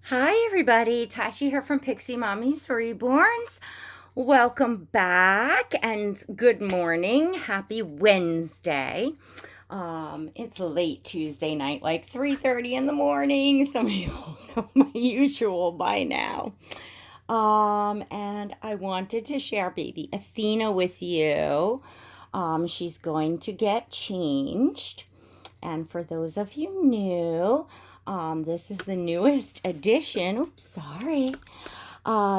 Hi, everybody. Tashi here from Pixie Mommy's Reborns. Welcome back and good morning. Happy Wednesday. It's late Tuesday night, like 3:30 in the morning. Some of you know my usual by now. And I wanted to share baby Athena with you. She's going to get changed. And for those of you new, this is the newest addition. Oops, sorry.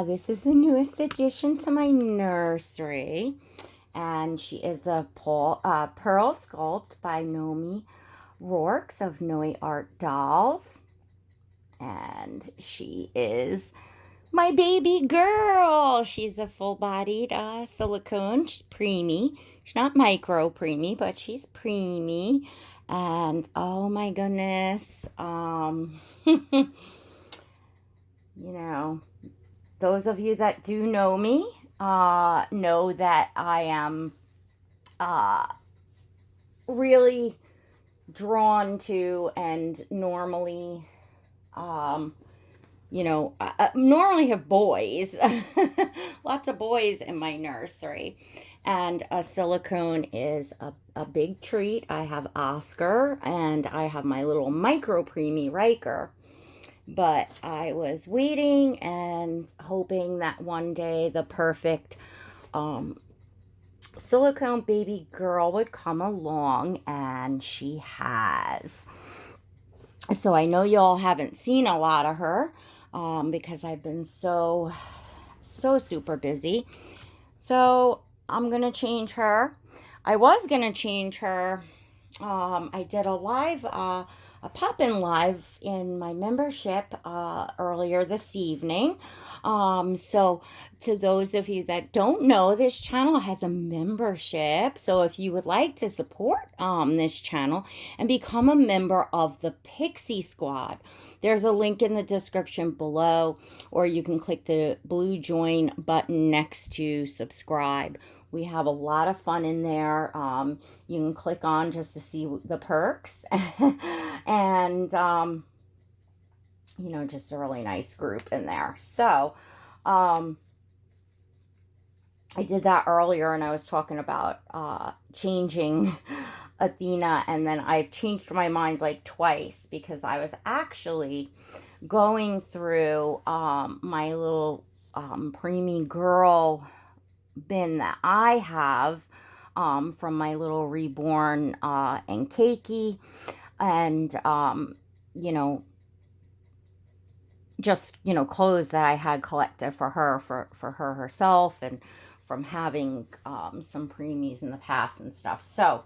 This is the newest addition to my nursery. And she is the Pearl Sculpt by Noe Rourke of Noe Art Dolls. And she is my baby girl. She's a full-bodied silicone. She's preemie. She's not micro preemie, but she's preemie. And oh my goodness, you know, those of you that do know me know that I am really drawn to and normally normally have boys, lots of boys in my nursery. And a silicone is a big treat. I have Oscar and I have my little micro preemie Riker. But I was waiting and hoping that one day the perfect silicone baby girl would come along, and she has. So I know y'all haven't seen a lot of her because I've been so super busy. So I'm going to change her. I was going to change her. I did a pop-in live in my membership earlier this evening. So to those of you that don't know, this channel has a membership. So if you would like to support this channel and become a member of the Pixie Squad, there's a link in the description below, or you can click the blue join button next to subscribe. We have a lot of fun in there. You can click on just to see the perks. And, just a really nice group in there. So, I did that earlier, and I was talking about changing Athena, and then I've changed my mind like twice because I was actually going through my little preemie girl bin that I have from my little reborn and cakey, and just clothes that I had collected for her herself, and from having some preemies in the past and stuff. So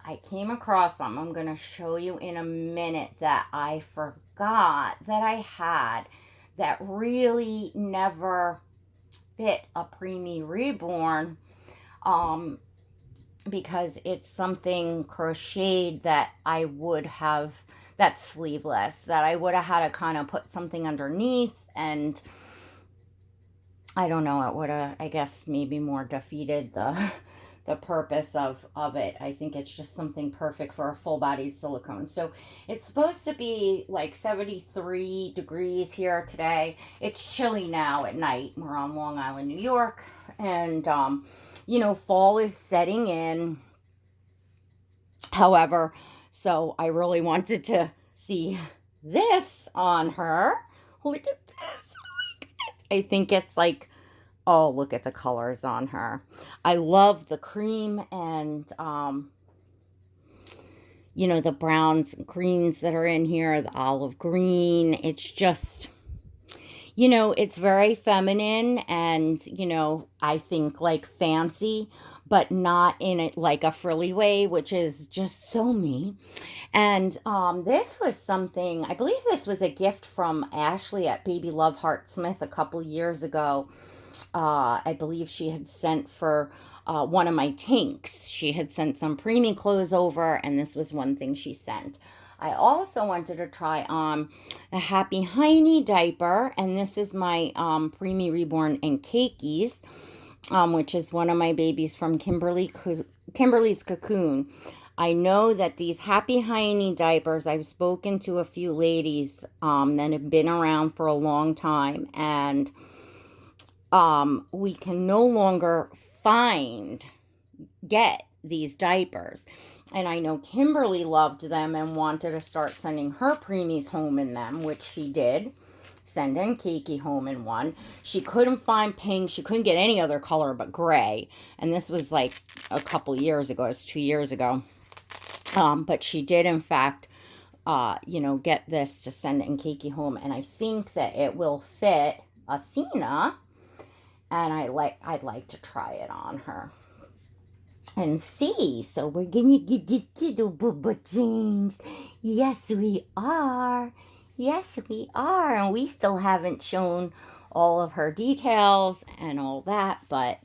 I came across some. I'm going to show you in a minute that I forgot that I had that really never fit a preemie reborn, because it's something crocheted that I would have, that's sleeveless, that I would have had to kind of put something underneath, and I don't know, it would have, I guess, maybe more defeated the purpose of it. I think it's just something perfect for a full-bodied silicone. So it's supposed to be like 73 degrees here today. It's chilly now at night. We're on Long Island, New York, and fall is setting in. However, so I really wanted to see this on her. Look at this. Oh my goodness. I think it's like, oh, look at the colors on her. I love the cream and, the browns and greens that are in here, the olive green. It's just, it's very feminine and, I think like fancy, but not in it like a frilly way, which is just so me. And this was something, I believe this was a gift from Ashley at Baby Love Heart Smith a couple years ago. I believe she had sent for one of my tanks. She had sent some preemie clothes over, and this was one thing she sent. I also wanted to try on a Happy Hiney diaper, and this is my preemie reborn and cakeys, which is one of my babies from Kimberly's Cocoon. I know that these Happy Hiney diapers, I've spoken to a few ladies that have been around for a long time, and we can no longer get these diapers. And I know Kimberly loved them and wanted to start sending her preemies home in them, which she did. Sending Kiki home in one. She couldn't find pink. She couldn't get any other color but gray. And this was like a couple years ago. It was 2 years ago. But she did, in fact, get this to send Kiki home. And I think that it will fit Athena. And I'd like to try it on her and see. So we're gonna get this little booba changed. Yes, we are. Yes, we are. And we still haven't shown all of her details and all that, but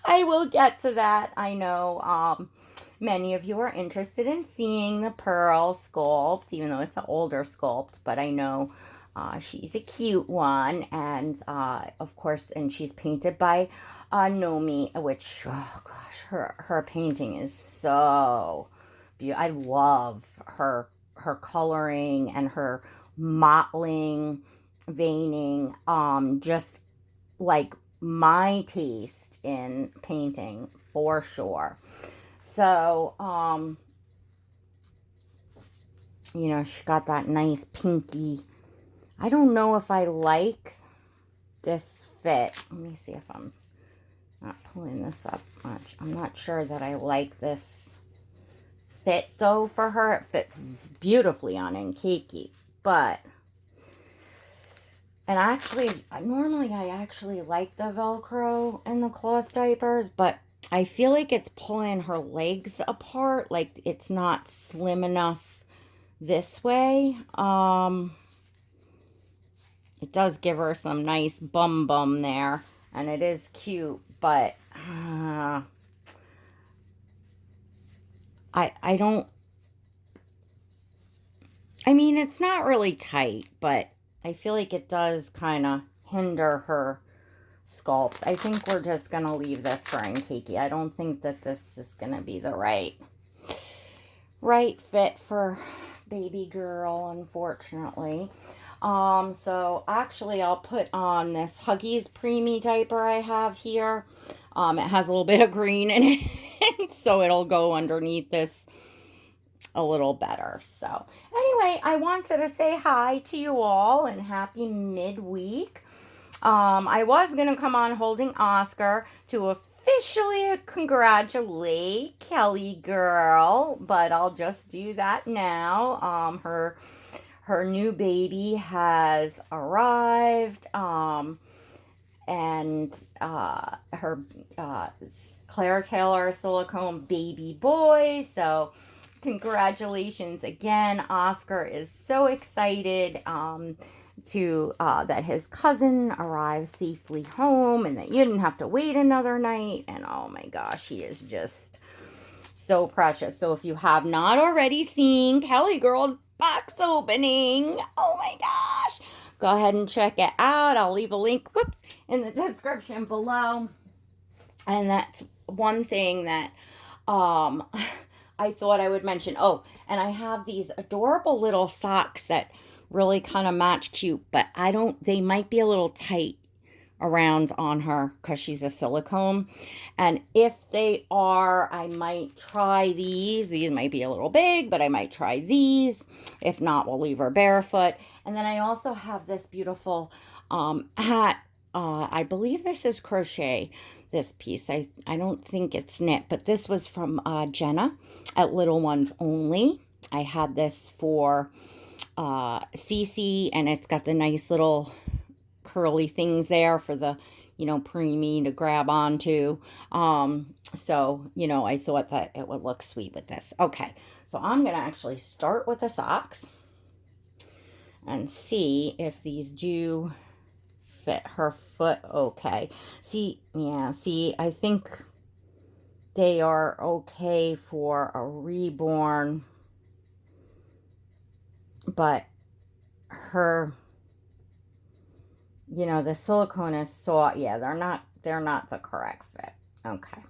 I will get to that. I know many of you are interested in seeing the Pearl sculpt, even though it's an older sculpt, but I know she's a cute one. And of course, and she's painted by Noe, which, oh gosh, her painting is so beautiful. I love her coloring and her mottling, veining, just like my taste in painting for sure. So, she got that nice pinky. I don't know if I like this fit. Let me see if I'm not pulling this up much. I'm not sure that I like this fit though for her. It fits beautifully on Kiki. But, and actually, normally I actually like the Velcro in the cloth diapers, but I feel like it's pulling her legs apart. Like it's not slim enough this way. It does give her some nice bum there, and it is cute, but I don't, I mean, it's not really tight, but I feel like it does kind of hinder her sculpt. I think we're just going to leave this for Kiki. I don't think that this is going to be the right fit for baby girl, unfortunately. So actually I'll put on this Huggies Preemie diaper I have here. It has a little bit of green in it, so it'll go underneath this a little better. So anyway, I wanted to say hi to you all and happy midweek. I was going to come on holding Oscar to officially congratulate Kelly girl, but I'll just do that now. Her new baby has arrived, and her Claire Taylor silicone baby boy. So congratulations again. Oscar is so excited to that his cousin arrived safely home and that you didn't have to wait another night. And oh my gosh, he is just so precious. So if you have not already seen Kelly Girl's box opening, oh my gosh, go ahead and check it out. I'll leave a link in the description below. And that's one thing that I thought I would mention. Oh, and I have these adorable little socks that really kind of match cute, but they might be a little tight around on her because she's a silicone. And if they are, I might try these. These might be a little big, but I might try these. If not, we'll leave her barefoot. And then I also have this beautiful hat. I believe this is crochet, this piece. I don't think it's knit, but this was from Jenna at Little Ones Only. I had this for Cece, and it's got the nice little curly things there for the, preemie to grab onto. So, I thought that it would look sweet with this. Okay, so I'm going to actually start with the socks and see if these do fit her foot okay. See, I think they are okay for a reborn, but her, the silicone is so, they're not the correct fit. Okay.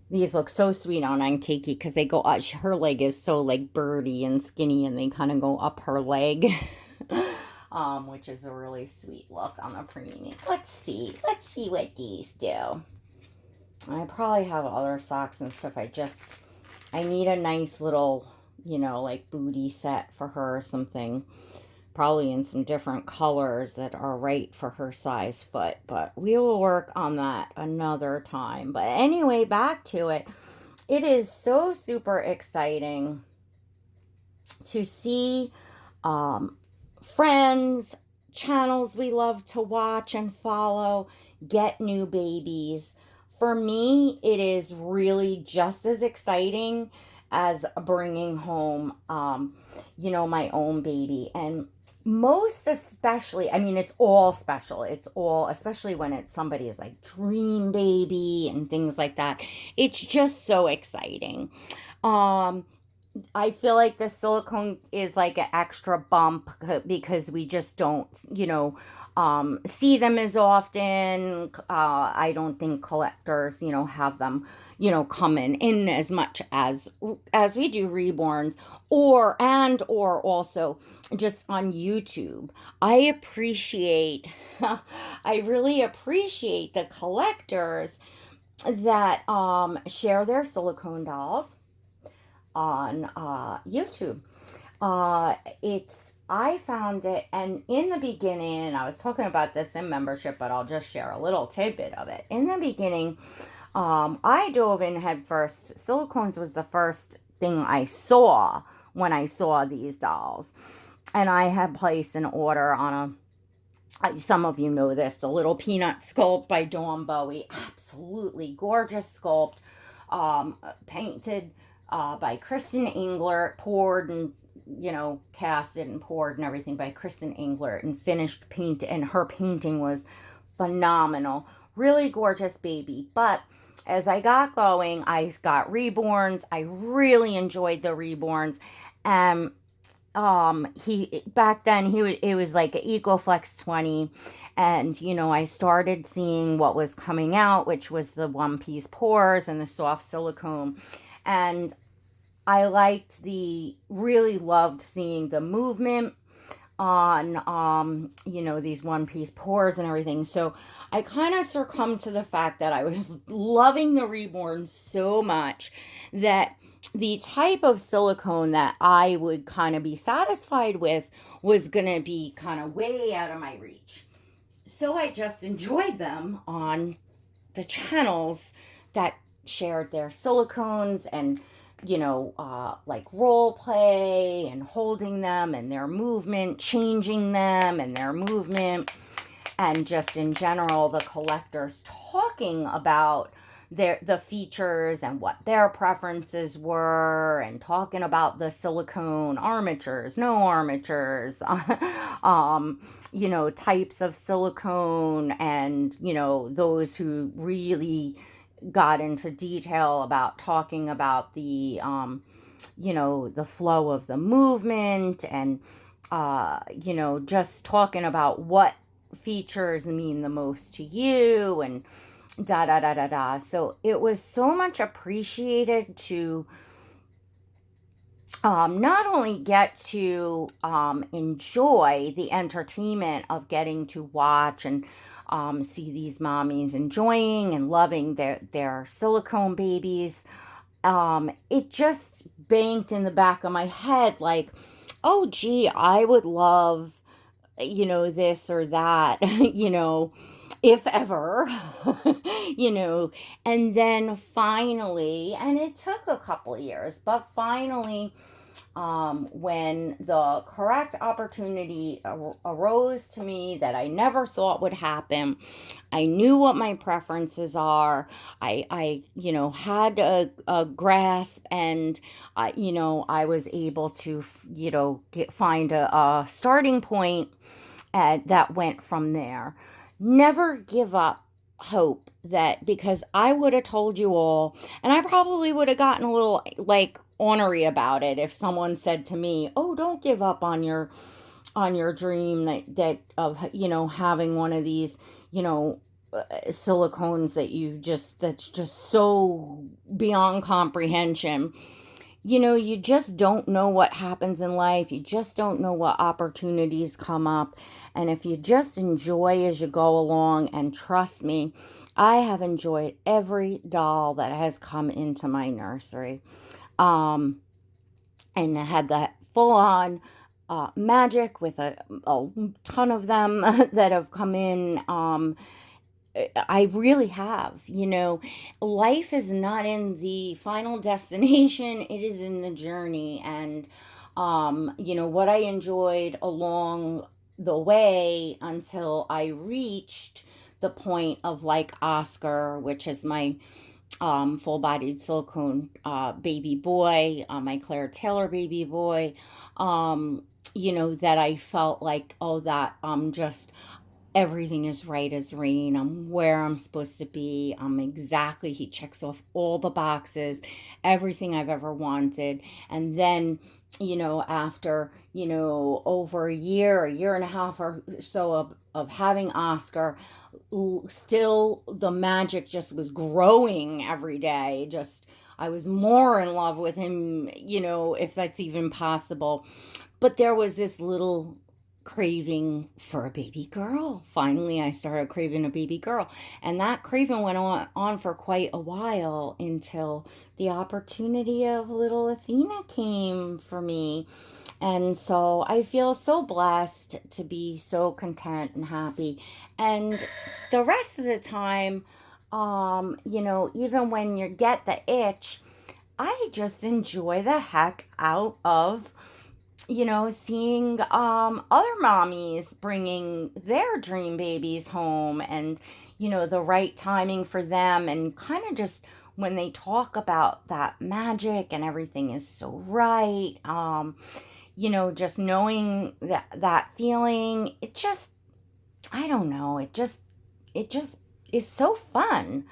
These look so sweet on Kiki because they go up. Her leg is so like birdie and skinny, and they kind of go up her leg, which is a really sweet look on the preemie. Let's see. Let's see what these do. I probably have other socks and stuff. I need a nice little, like booty set for her or something. Probably in some different colors that are right for her size foot, but we will work on that another time. But anyway, back to it. It is so super exciting to see friends, channels we love to watch and follow get new babies. For me, it is really just as exciting as bringing home, my own baby. And most especially, I mean, it's all special. It's all, especially when it's somebody's like dream baby and things like that. It's just so exciting. I feel like the silicone is like an extra bump because we just don't, see them as often. I don't think collectors, have them, coming in as much as we do reborns, or also just on YouTube. I really appreciate the collectors that share their silicone dolls on YouTube. I found it, and in the beginning, I was talking about this in membership, but I'll just share a little tidbit of it. In the beginning, I dove in head first. Silicones was the first thing I saw when I saw these dolls. And I had placed an order on some of you know this, the Little Peanut sculpt by Dawn Bowie. Absolutely gorgeous sculpt, painted by Kristen Englert, poured and casted and poured and everything by Kristen Englert, and finished paint, and her painting was phenomenal. Really gorgeous baby. But as I got going, I got reborns. I really enjoyed the reborns. He back then it was like an EcoFlex 20, and I started seeing what was coming out, which was the one piece pores and the soft silicone. And I really loved seeing the movement on, these one piece pores and everything. So I kind of succumbed to the fact that I was loving the reborn so much that the type of silicone that I would kind of be satisfied with was going to be kind of way out of my reach. So I just enjoyed them on the channels that shared their silicones and, like role play and holding them and their movement, changing them and their movement, and just in general, the collectors talking about the features and what their preferences were, and talking about the silicone armatures, no armatures, types of silicone, and those who really got into detail about talking about the the flow of the movement, and just talking about what features mean the most to you, and da da da da da. So it was so much appreciated to not only get to enjoy the entertainment of getting to watch and see these mommies enjoying and loving their silicone babies. It just banked in the back of my head like, oh gee, I would love, this or that, if ever, and then finally, and it took a couple years, but finally, when the correct opportunity arose to me that I never thought would happen, I knew what my preferences are. I had a grasp, and I was able to, find a starting point that went from there. Never give up hope, that because I would have told you all, and I probably would have gotten a little like ornery about it if someone said to me, oh, don't give up on your dream that of having one of these silicones that's just so beyond comprehension. You just don't know what happens in life. You just don't know what opportunities come up. And if you just enjoy as you go along, and trust me, I have enjoyed every doll that has come into my nursery. And I had that full on magic with a ton of them that have come in. I really have. Life is not in the final destination, it is in the journey. And, what I enjoyed along the way until I reached the point of like Oscar, which is my full bodied silicone baby boy, my Claire Taylor baby boy, that I felt like, oh, that just everything is right as rain. I'm where I'm supposed to be. He checks off all the boxes, everything I've ever wanted. And then, after, over a year and a half or so of having Oscar, still the magic just was growing every day. I was more in love with him, if that's even possible. But there was this little craving for a baby girl. Finally, I started craving a baby girl. And that craving went on for quite a while until the opportunity of little Athena came for me. And so I feel so blessed to be so content and happy. And the rest of the time, even when you get the itch, I just enjoy the heck out of seeing other mommies bringing their dream babies home, and the right timing for them, and kind of just when they talk about that magic and everything is so right. Just knowing that feeling, it just, I don't know, it just is so fun.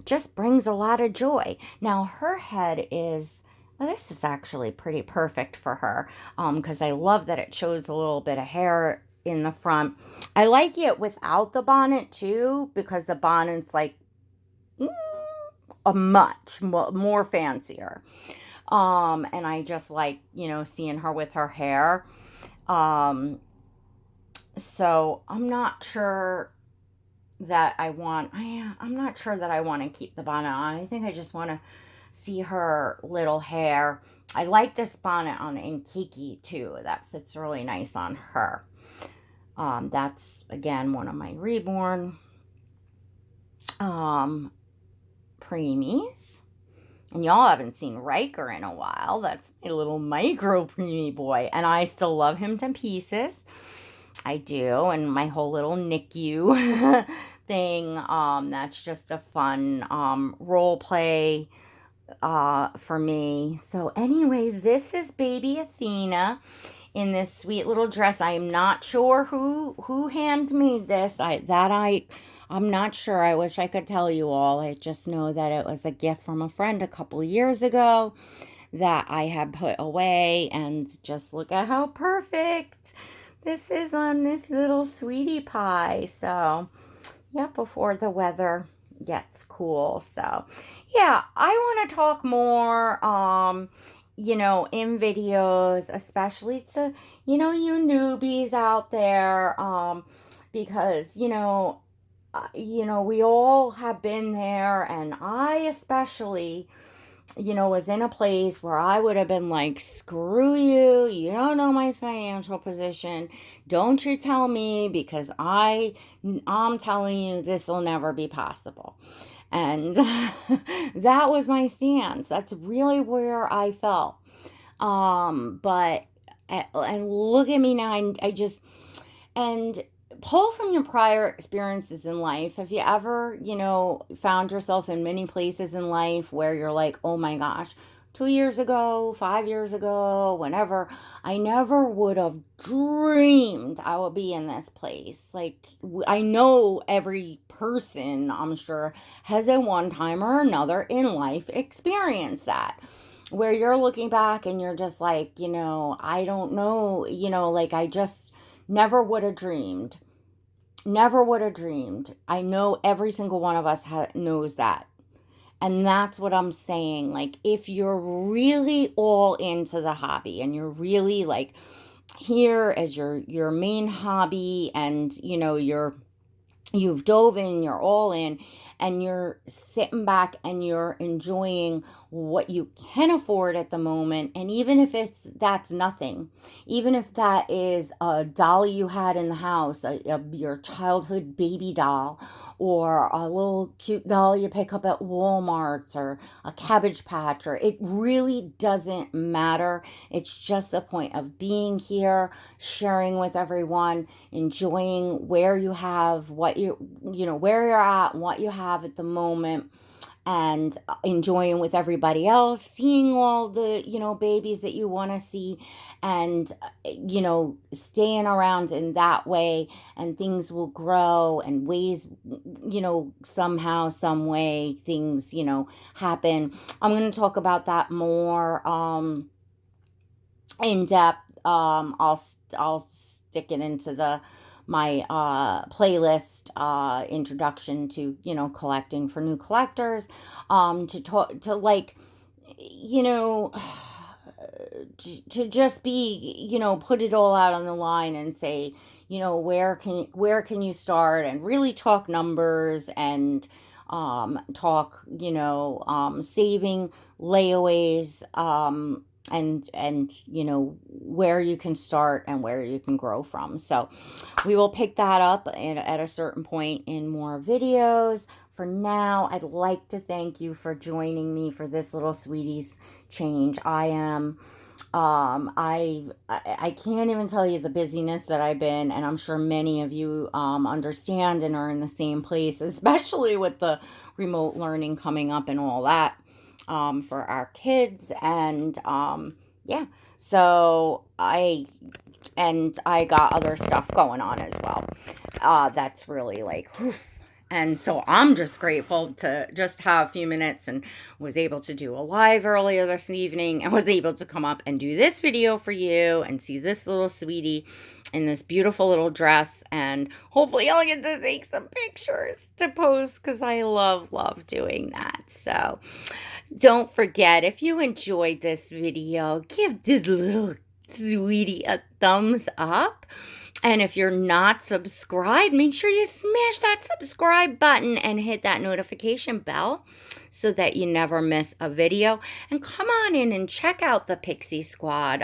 Just brings a lot of joy. Now her head is, well, this is actually pretty perfect for her, because I love that it shows a little bit of hair in the front. I like it without the bonnet too, because the bonnet's like a much more fancier. And I just like, seeing her with her hair. So I'm not sure that I'm not sure that I want to keep the bonnet on. I think I just want to see her little hair. I like this bonnet on Inkiki too. That fits really nice on her. That's again one of my reborn preemies. And y'all haven't seen Riker in a while. That's my little micro preemie boy. And I still love him to pieces. I do. And my whole little NICU thing. That's just a fun role play for me. So anyway, this is baby Athena in this sweet little dress. I am not sure who handmade this. I'm not sure. I wish I could tell you all. I just know that it was a gift from a friend a couple years ago that I had put away. And just look at how perfect this is on this little sweetie pie. So, yeah, before the weather gets cool. So, yeah, I want to talk more, in videos, especially to, you newbies out there, because, we all have been there, and I especially, was in a place where I would have been like, screw you, you don't know my financial position, don't you tell me, because I'm telling you this will never be possible. And that was my stance. That's really where I felt. But, and look at me now, and pull from your prior experiences in life. Have you ever, found yourself in many places in life where you're like, oh my gosh, 2 years ago, 5 years ago, whenever, I never would have dreamed I would be in this place. Like, I know every person, I'm sure, has at one time or another in life experienced that, where you're looking back and you're just like, I don't know, like I just never would have dreamed Never would have dreamed. I know every single one of us knows that. And that's what I'm saying. Like, if you're really all into the hobby and you're really like here as your main hobby, and you've dove in, you're all in, and you're sitting back and you're enjoying what you can afford at the moment. And even if that's nothing, even if that is a doll you had in the house, your childhood baby doll, or a little cute doll you pick up at Walmart, or a Cabbage Patch, or it really doesn't matter. It's just the point of being here, sharing with everyone, enjoying where you have what where you're at and what you have at the moment, and enjoying with everybody else, seeing all the babies that you want to see, and staying around in that way, and things will grow, and ways, somehow, some way, things happen. I'm going to talk about that more in depth. I'll stick it into my playlist, introduction to collecting for new collectors, to talk to, like, you know to just be, put it all out on the line and say, where can you start, and really talk numbers, and talk, saving, layaways, and where you can start and where you can grow from. So we will pick that up at a certain point in more videos. For now, I'd like to thank you for joining me for this little sweeties change. I can't even tell you the busyness that I've been, and I'm sure many of you understand and are in the same place, especially with the remote learning coming up and all that, for our kids. And yeah, so I got other stuff going on as well. That's really like, whew. And so I'm just grateful to just have a few minutes, and was able to do a live earlier this evening, and was able to come up and do this video for you and see this little sweetie in this beautiful little dress. And hopefully I'll get to take some pictures to post, because I love doing that. So don't forget, if you enjoyed this video, give this little sweetie a thumbs up. And if you're not subscribed, make sure you smash that subscribe button and hit that notification bell so that you never miss a video. And come on in and check out the Pixie Squad.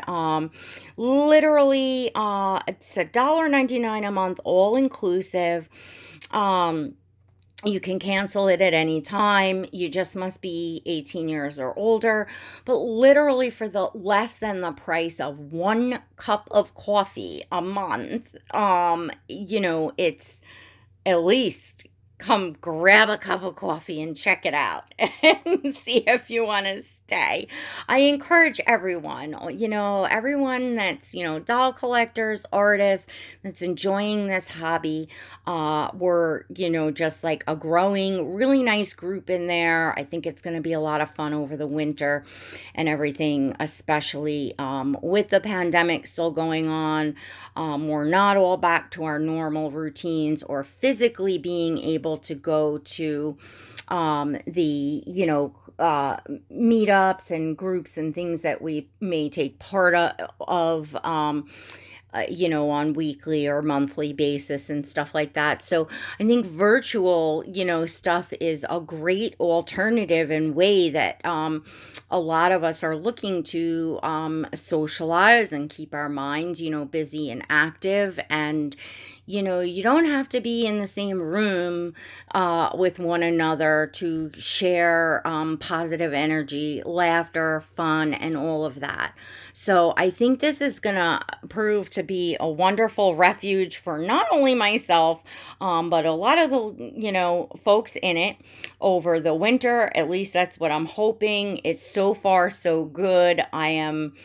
Literally, it's $1.99 a month, all inclusive. You can cancel it at any time. You just must be 18 years or older. But literally, for the less than the price of 1 cup of coffee a month, it's at least come grab a cup of coffee and check it out and see if you want to stay. I encourage everyone, everyone that's, doll collectors, artists, that's enjoying this hobby. We're, just like a growing, really nice group in there. I think it's going to be a lot of fun over the winter and everything, especially with the pandemic still going on. We're not all back to our normal routines, or physically being able to go to the meetups and groups and things that we may take part of on weekly or monthly basis and stuff like that. So I think virtual, stuff is a great alternative and way that a lot of us are looking to socialize and keep our minds, busy and active. And you don't have to be in the same room with one another to share positive energy, laughter, fun, and all of that. So I think this is going to prove to be a wonderful refuge for not only myself, but a lot of the, folks in it over the winter. At least that's what I'm hoping. It's so far so good. I am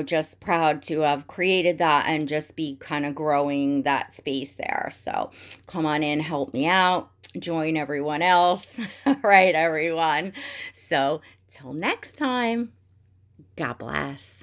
just proud to have created that and just be kind of growing that space there. So come on in, help me out, join everyone else. All right, everyone. So till next time, God bless.